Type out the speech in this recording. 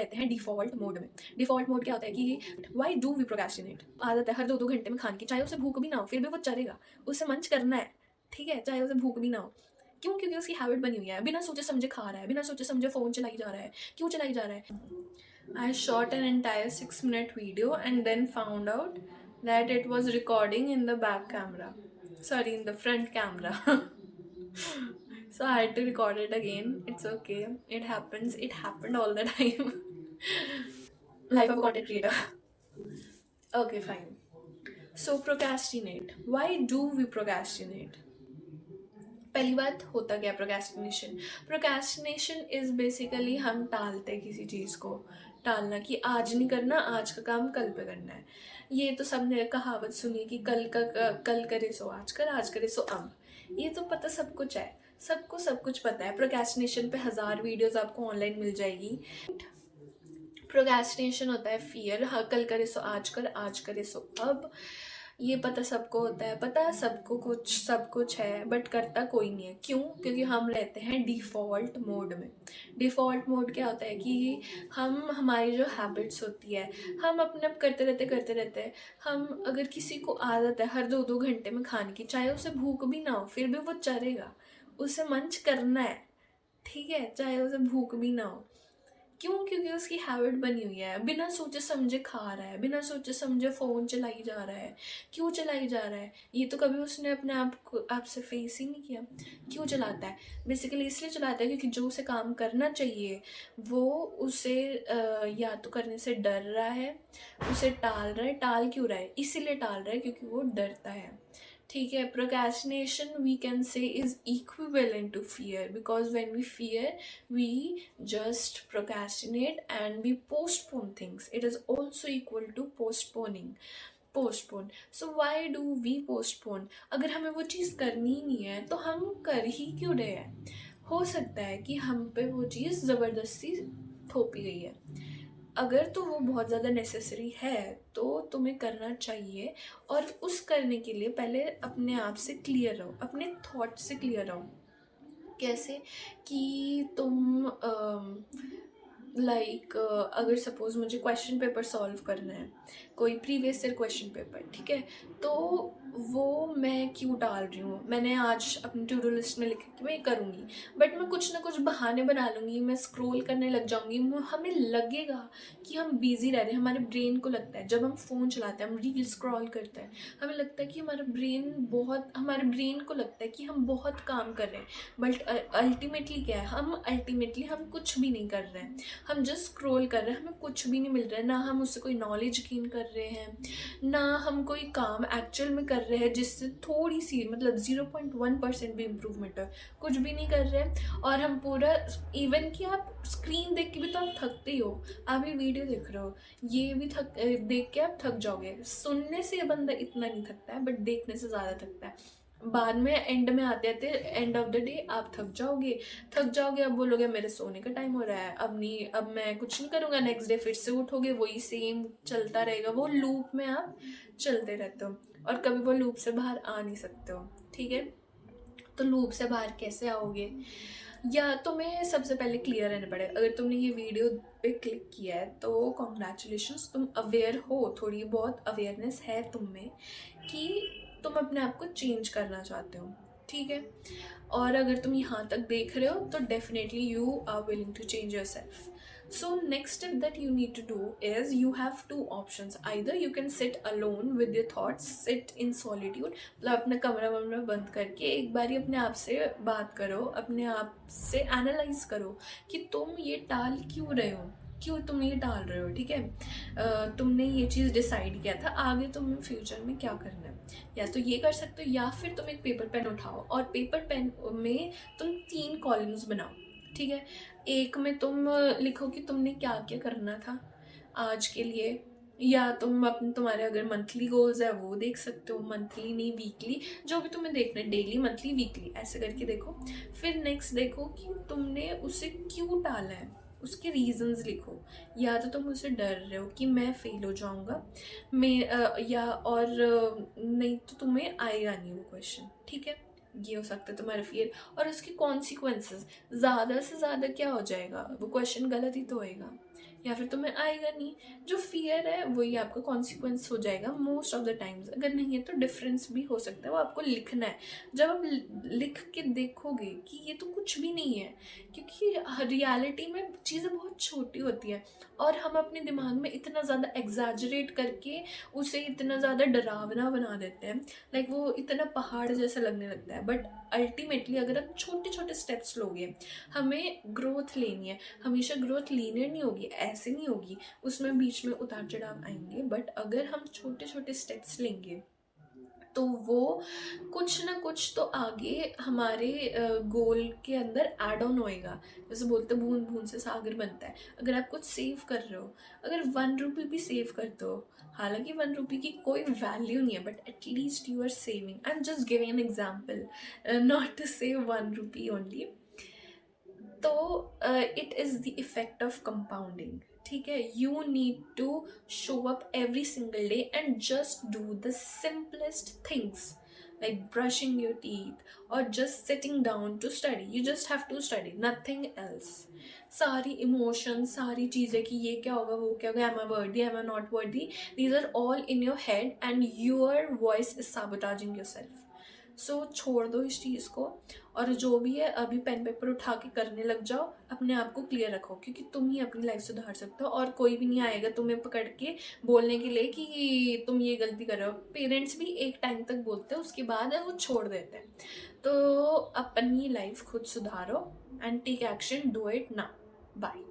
रहते हैं default mode में। डिफ़ॉल्ट मोड क्या होता है कि व्हाई डू वी प्रोक्रेस्टिनेट? आदत है हर 2-2 घंटे में खाने की, चाहे उसे भूख भी ना हो, फिर भी वो चलेगा, उसे मंच करना है, ठीक है? चाहे उसे भूख भी ना हो। क्यों? क्योंकि उसकी हैबिट बनी हुई है, बिना सोचे-समझे खा रहा है, बिना सोचे-समझे फ़ोन चलाई जा रहा है। क्यों चलाई जा रहा है? I shot an entire 6-minute video and then found out that it was recording in the back camera. Sorry, in the front camera. So I had to record it again. It's okay. It happens. It happened all the time. Life of a content creator. Okay, fine. So procrastinate. Why do we procrastinate? पहली बात, होता क्या procrastination? Procrastination is basically हम टालते हैं किसी चीज़ को। टालना कि आज नहीं करना, आज का काम कल पे करना है। ये तो सबने कहावत सुनी कि कल करे सो आज करे सो अब। ये तो पता सब कुछ है, सबको सब कुछ पता है। प्रोक्रेस्टिनेशन पे 1000 वीडियोस आपको ऑनलाइन मिल जाएगी। प्रोक्रेस्टिनेशन होता है फियर, हाँ कल करे सो आज कर, आज करे सो अब। ये पता सबको होता है, पता सबको कुछ सब कुछ है, बट करता कोई नहीं है। क्यों? क्योंकि हम रहते हैं डिफ़ॉल्ट मोड में। डिफ़ॉल्ट मोड क्या होता है कि हम हमारी जो हैबिट्स होती है, हम अपने आप करते रहते हैं। हम अगर किसी को आदत है हर 2-2 घंटे में खाने की, चाहे उसे भूख भी ना हो, फिर भी वो चलेगा, उसे मंच करना है, ठीक है? चाहे उसे भूख भी ना हो। क्यों? क्योंकि उसकी हैबिट बनी हुई है, बिना सोचे समझे खा रहा है, बिना सोचे समझे फ़ोन चलाई जा रहा है। क्यों चलाई जा रहा है? ये तो कभी उसने अपने आप से फेस ही नहीं किया। क्यों चलाता है? बेसिकली इसलिए चलाता है क्योंकि जो उसे काम करना चाहिए वो उसे या तो करने से डर रहा है, उसे टाल रहा है। टाल क्यों रहा है? इसीलिए टाल रहा है क्योंकि वो डरता है, ठीक है? Procrastination we can say is equivalent to fear, because when we fear we just procrastinate and we postpone things. It is also equal to postpone. So why do we postpone? अगर हमें वो चीज़ करनी ही नहीं है तो हम कर ही क्यों रहे हैं? हो सकता है कि हम पे वो चीज़ ज़बरदस्ती थोपी गई है। अगर तो वो बहुत ज़्यादा नेसेसरी है तो तुम्हें करना चाहिए, और उस करने के लिए पहले अपने आप से क्लियर रहो, अपने थॉट से क्लियर रहो। कैसे? कि तुम अगर सपोज मुझे क्वेश्चन पेपर सॉल्व करना है, कोई प्रीवियस ईयर क्वेश्चन पेपर, ठीक है? तो वो मैं क्यों टाल रही हूँ? मैंने आज अपनी टू डू लिस्ट में लिखा कि मैं ये करूँगी, बट मैं कुछ ना कुछ बहाने बना लूँगी, मैं स्क्रॉल करने लग जाऊँगी। हमें लगेगा कि हम बिजी रह रहे हैं। हमारे ब्रेन को लगता है, जब हम फ़ोन चलाते हैं, हम रील स्क्रॉल करते हैं, हमें लगता है कि हमारे ब्रेन को लगता है कि हम बहुत काम कर रहे हैं, बट अल्टीमेटली क्या है? हम कुछ भी नहीं कर रहे हैं। हम जस्ट स्क्रॉल कर रहे हैं, हमें कुछ भी नहीं मिल रहा है। ना हम उससे कोई नॉलेज गेन कर रहे हैं, ना हम कोई काम एक्चुअल में कर रहे हैं जिससे थोड़ी सी मतलब 0.1% भी इम्प्रूवमेंट है। कुछ भी नहीं कर रहे हैं, और हम पूरा, इवन कि आप स्क्रीन देख के भी तो आप थकते ही हो। आप ये वीडियो देख रहे हो, ये भी देख के आप थक जाओगे। सुनने से बंदा इतना नहीं थकता है, बट देखने से ज़्यादा थकता है। बाद में एंड में आते आते एंड ऑफ द डे आप थक जाओगे। अब बोलोगे मेरे सोने का टाइम हो रहा है, अब मैं कुछ नहीं करूँगा। नेक्स्ट डे फिर से उठोगे, वही सेम चलता रहेगा। वो लूप में आप चलते रहते हो और कभी वो लूप से बाहर आ नहीं सकते हो, ठीक है? तो लूप से बाहर कैसे आओगे? या तुम्हें सबसे पहले क्लियर रहना पड़ेगा। अगर तुमने ये वीडियो पे क्लिक किया है तो कॉन्ग्रेचुलेशंस, तुम अवेयर हो, थोड़ी बहुत अवेयरनेस है तुम में कि तुम अपने आप को चेंज करना चाहते हो, ठीक है? और अगर तुम यहाँ तक देख रहे हो तो definitely you are willing to change your self. So next step that you need to do is you have two options. Either you can sit alone with your thoughts, sit in solitude, मतलब अपना कमरा वमरा बंद करके एक बारी अपने आप से बात करो, अपने आप से एनालाइज करो कि तुम ये टाल क्यों रहे हो, क्यों तुम ये टाल रहे हो, ठीक है? तुमने ये चीज़ डिसाइड किया था, आगे तुम्हें फ्यूचर में क्या करना है। या तो ये कर सकते हो, या फिर तुम एक पेपर पेन उठाओ और पेपर पेन में तुम 3 कॉलम्स बनाओ, ठीक है? एक में तुम लिखो कि तुमने क्या क्या करना था आज के लिए, या तुम्हारे अगर मंथली गोल्स है वो देख सकते हो, मंथली नहीं वीकली, जो भी तुम्हें देखना है, डेली मंथली वीकली ऐसे करके देखो। फिर नेक्स्ट देखो कि तुमने उसे क्यों टाला है, उसके रीजंस लिखो। या तो तुम उससे डर रहे हो कि मैं फेल हो जाऊंगा, नहीं तो तुम्हें आएगा नहीं वो क्वेश्चन, ठीक है? ये हो सकता है तुम्हारा फियर, और उसके कॉन्सिक्वेंसेस ज़्यादा से ज़्यादा क्या हो जाएगा, वो क्वेश्चन गलत ही तो होएगा, या फिर तुम्हें आएगा नहीं। जो फियर है वही आपका कॉन्सिक्वेंस हो जाएगा मोस्ट ऑफ द टाइम्स। अगर नहीं है तो डिफरेंस भी हो सकता है, वो आपको लिखना है। जब आप लिख के देखोगे कि ये तो कुछ भी नहीं है, क्योंकि रियलिटी में चीज़ें बहुत छोटी होती है और हम अपने दिमाग में इतना ज़्यादा एग्जैजरेट करके उसे इतना ज़्यादा डरावना बना देते हैं, लाइक वो इतना पहाड़ जैसा लगने लगता है। बट अल्टीमेटली अगर आप छोटे छोटे स्टेप्स लोगे, हमें ग्रोथ लेनी है, हमेशा ग्रोथ लीनियर नहीं होगी, ऐसे नहीं होगी, उसमें बीच में उतार चढ़ाव आएंगे। बट अगर हम छोटे छोटे स्टेप्स लेंगे तो वो कुछ ना कुछ तो आगे हमारे गोल के अंदर ऐड ऑन होएगा। जैसे बोलते बूंद बूंद से सागर बनता है। अगर आप कुछ सेव कर रहे हो, अगर 1 रुपी भी सेव करते हो, हालांकि 1 रुपी की कोई वैल्यू नहीं है, but at least you are saving. I am just giving an example, not to save 1 rupee only. तो it is the effect of compounding. ठीक है, you need to show up every single day and just do the simplest things like brushing your teeth or just sitting down to study. You just have to study, nothing else. सारी emotions, सारी चीज़ें कि ये क्या होगा, वो क्या होगा, am I worthy, am I not worthy, these are all in your head and your voice is sabotaging yourself. सो छोड़ दो इस चीज़ को, और जो भी है अभी पेन पेपर उठा के करने लग जाओ, अपने आप को क्लियर रखो, क्योंकि तुम ही अपनी लाइफ सुधार सकते हो और कोई भी नहीं आएगा तुम्हें पकड़ के बोलने के लिए कि तुम ये गलती कर रहे हो। पेरेंट्स भी एक टाइम तक बोलते हैं, उसके बाद वो छोड़ देते हैं। तो अपनी लाइफ खुद सुधारो and take action, do it now. Bye.